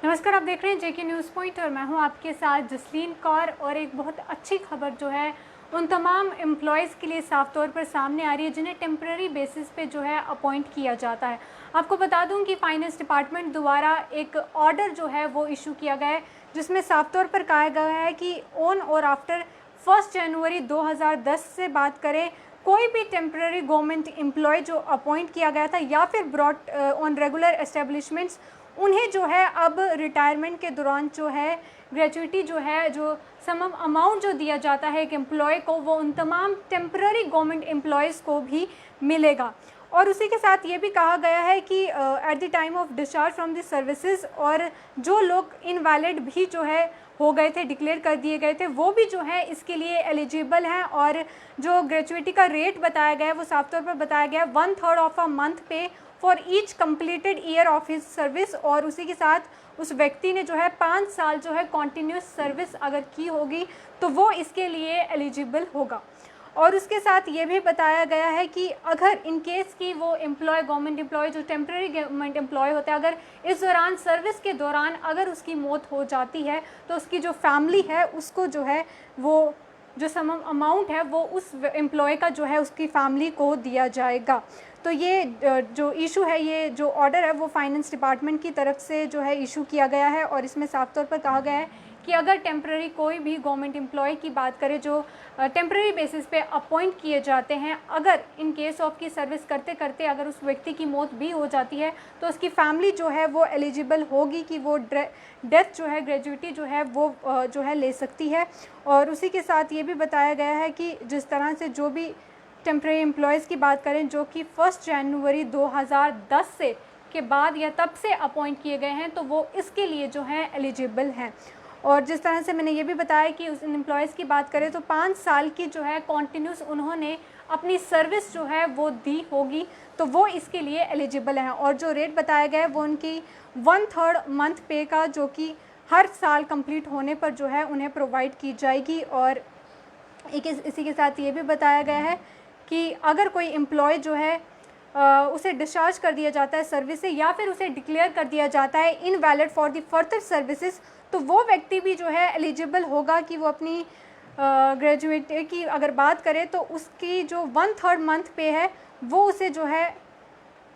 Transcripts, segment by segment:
नमस्कार, आप देख रहे हैं जेके न्यूज़ पॉइंट और मैं हूं आपके साथ जसलीन कौर। और एक बहुत अच्छी खबर जो है उन तमाम एम्प्लॉयज़ के लिए साफ तौर पर सामने आ रही है जिन्हें टेम्पररी बेसिस पे जो है अपॉइंट किया जाता है। आपको बता दूं कि फाइनेंस डिपार्टमेंट द्वारा एक ऑर्डर जो है वो इशू किया गया है जिसमें साफ तौर पर कहा गया है कि ऑन और आफ्टर 1 जनवरी 2010 से बात करें, कोई भी टेम्पररी गवर्नमेंट एम्प्लॉय जो अपॉइंट किया गया था या फिर ब्रॉट ऑन रेगुलर एस्टेब्लिशमेंट्स, उन्हें जो है अब रिटायरमेंट के दौरान जो है ग्रेचुइटी जो है, जो सम अमाउंट जो दिया जाता है एक एम्प्लॉय को, वो उन तमाम टेम्पररी गवर्नमेंट एम्प्लॉयज़ को भी मिलेगा। और उसी के साथ ये भी कहा गया है कि eight the time of discharge from the services, और जो लोग इनवैलिड भी जो है हो गए थे, डिक्लेयर कर दिए गए थे, वो भी जो है इसके लिए एलिजिबल हैं। और जो ग्रेचुइटी का रेट बताया गया है वो साफ तौर पर बताया गया है 1/3 ऑफ अ मंथ पे for each completed year of his service. और उसी के साथ उस व्यक्ति ने जो है 5 साल जो है कॉन्टीन्यूस सर्विस अगर की होगी तो वो इसके लिए एलिजिबल होगा। और उसके साथ ये भी बताया गया है कि अगर इन केस की वो एम्प्लॉय, गवर्नमेंट एम्प्लॉय जो टेम्प्रेरी गवर्नमेंट एम्प्लॉय होता है, अगर इस दौरान सर्विस के दौरान अगर उसकी मौत हो जाती है तो उसकी जो फैमिली है उसको जो है वो जो सम अमाउंट है वो उस एम्प्लॉय का जो है उसकी फैमिली को दिया जाएगा। तो ये जो इशू है, ये जो ऑर्डर है वो फाइनेंस डिपार्टमेंट की तरफ से जो है इशू किया गया है। और इसमें साफ तौर पर कहा गया है कि अगर टेम्पररी कोई भी गवर्नमेंट एम्प्लॉय की बात करें जो टेम्पररी बेसिस पे अपॉइंट किए जाते हैं, अगर इन केस ऑफ की सर्विस करते करते अगर उस व्यक्ति की मौत भी हो जाती है तो उसकी फैमिली जो है वो एलिजिबल होगी कि वो डेथ जो है, ग्रेजुइटी जो है वो जो है ले सकती है। और उसी के साथ ये भी बताया गया है कि जिस तरह से जो भी टेम्पररी एम्प्लॉयज़ की बात करें जो कि 1 जनवरी 2010 से के बाद या तब से अपॉइंट किए गए हैं तो वो इसके लिए जो है एलिजिबल हैं। और जिस तरह से मैंने ये भी बताया कि उस एम्प्लॉयज़ की बात करें तो 5 साल की जो है कॉन्टीन्यूस उन्होंने अपनी सर्विस जो है वो दी होगी तो वो इसके लिए एलिजिबल हैं। और जो रेट बताया गया है वो उनकी 1/3 मंथ पे का, जो कि हर साल कंप्लीट होने पर जो है उन्हें प्रोवाइड की जाएगी। और इसी के साथ ये भी बताया गया है कि अगर कोई एम्प्लॉय जो है उसे डिस्चार्ज कर दिया जाता है सर्विस से या फिर उसे डिक्लेयर कर दिया जाता है invalid for the further services, तो वो व्यक्ति भी जो है एलिजिबल होगा कि वो अपनी ग्रेजुएट की अगर बात करें तो उसकी जो 1/3 मंथ पे है वो उसे जो है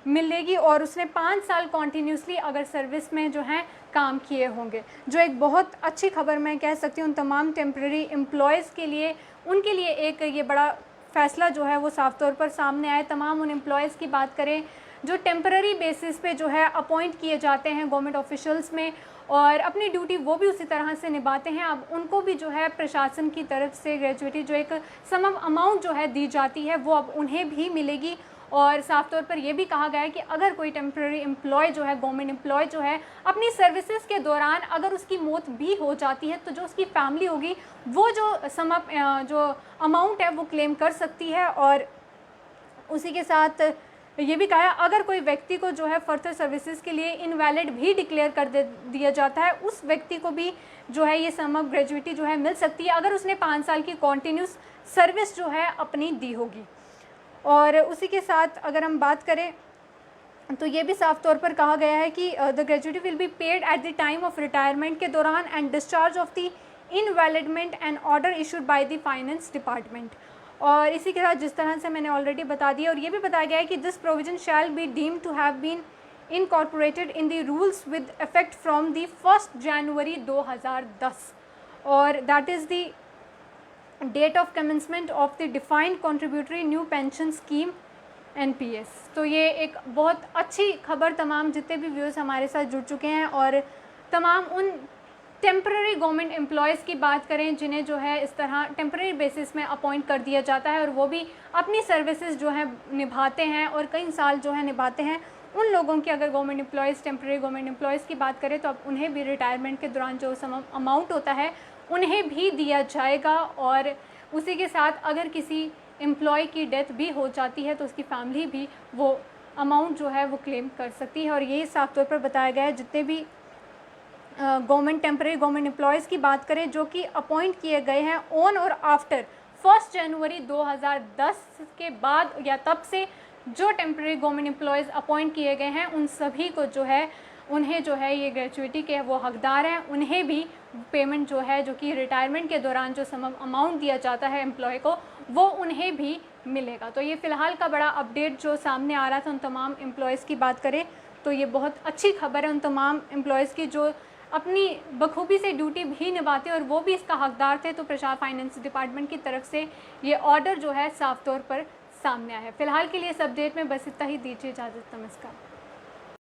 मिलेगी और उसने 5 साल कॉन्टीन्यूसली अगर सर्विस में जो है काम किए होंगे, जो एक बहुत अच्छी खबर मैं कह सकती हूँ उन तमाम टेम्पररी एम्प्लॉयज़ के लिए। उनके लिए एक ये बड़ा फ़ैसला जो है वो साफ तौर पर सामने आए। तमाम उन एम्प्लॉयज़ की बात करें जो टेम्पररी बेसिस पे जो है अपॉइंट किए जाते हैं गवर्नमेंट ऑफिशियल्स में, और अपनी ड्यूटी वो भी उसी तरह से निभाते हैं, अब उनको भी जो है प्रशासन की तरफ से ग्रेजुइटी जो एक सम अमाउंट जो है दी जाती है वो अब उन्हें भी मिलेगी। और साफ तौर पर यह भी कहा गया है कि अगर कोई टेम्पररी एम्प्लॉय जो है, गवर्नमेंट एम्प्लॉय जो है, अपनी सर्विसेज के दौरान अगर उसकी मौत भी हो जाती है तो जो उसकी फैमिली होगी वो जो जो अमाउंट है वो क्लेम कर सकती है। और उसी के साथ ये भी कहा है अगर कोई व्यक्ति को जो है फर्दर सर्विसेज के लिए इनवैलिड भी डिक्लेयर कर दिया जाता है, उस व्यक्ति को भी जो है ये सम अप ग्रेजुइटी जो है मिल सकती है अगर उसने 5 साल की कॉन्टीन्यूस सर्विस जो है अपनी दी होगी। और उसी के साथ अगर हम बात करें तो ये भी साफ तौर पर कहा गया है कि the gratuity will be paid at the time of retirement के दौरान and discharge of the invalidment and order issued by the finance department. और इसी के साथ जिस तरह से मैंने ऑलरेडी बता दिया, और ये भी बताया गया है कि this provision shall be deemed to have been incorporated in the rules with effect from the 1 January 2010, और that is the date of commencement of the defined contributory new pension scheme NPS। तो ये एक बहुत अच्छी खबर तमाम जितने भी व्यूअर्स हमारे साथ जुड़ चुके हैं और तमाम उन टेम्पररी गवर्नमेंट एम्प्लॉयज़ की बात करें जिन्हें जो है इस तरह टेम्पररी बेसिस में अपॉइंट कर दिया जाता है और वो भी अपनी सर्विसेज जो है निभाते हैं और कई साल जो है निभाते हैं, उन लोगों की अगर government employees, temporary government employees की बात करें तो अब उन्हें भी रिटायरमेंट के दौरान जो सम अमाउंट होता है उन्हें भी दिया जाएगा। और उसी के साथ अगर किसी एम्प्लॉय की डेथ भी हो जाती है तो उसकी फैमिली भी वो अमाउंट जो है वो क्लेम कर सकती है। और यही साफ तौर पर बताया गया है जितने भी गवर्नमेंट टेम्पररी गवर्नमेंट एम्प्लॉयज़ की बात करें जो कि अपॉइंट किए गए हैं ऑन और आफ्टर 1 जनवरी 2010 के बाद या तब से जो टेम्पररी गवर्नमेंट एम्प्लॉयज़ अपॉइंट किए गए हैं उन सभी को जो है उन्हें जो है ये ग्रेचुइटी के वो हकदार हैं, उन्हें भी पेमेंट जो है, जो कि रिटायरमेंट के दौरान जो सम अमाउंट दिया जाता है एम्प्लॉय को, वो उन्हें भी मिलेगा। तो ये फ़िलहाल का बड़ा अपडेट जो सामने आ रहा था उन तमाम एम्प्लॉयज़ की बात करें तो ये बहुत अच्छी खबर है उन तमाम एम्प्लॉयज़ की जो अपनी बखूबी से ड्यूटी भी निभाते और वो भी इसका हकदार थे। तो प्रचार फाइनेंस डिपार्टमेंट की तरफ से ये ऑर्डर जो है साफ तौर पर सामने आया है। फ़िलहाल के लिए इस अपडेट में बस इतना ही। दीजिए इजाज़त, नमस्कार।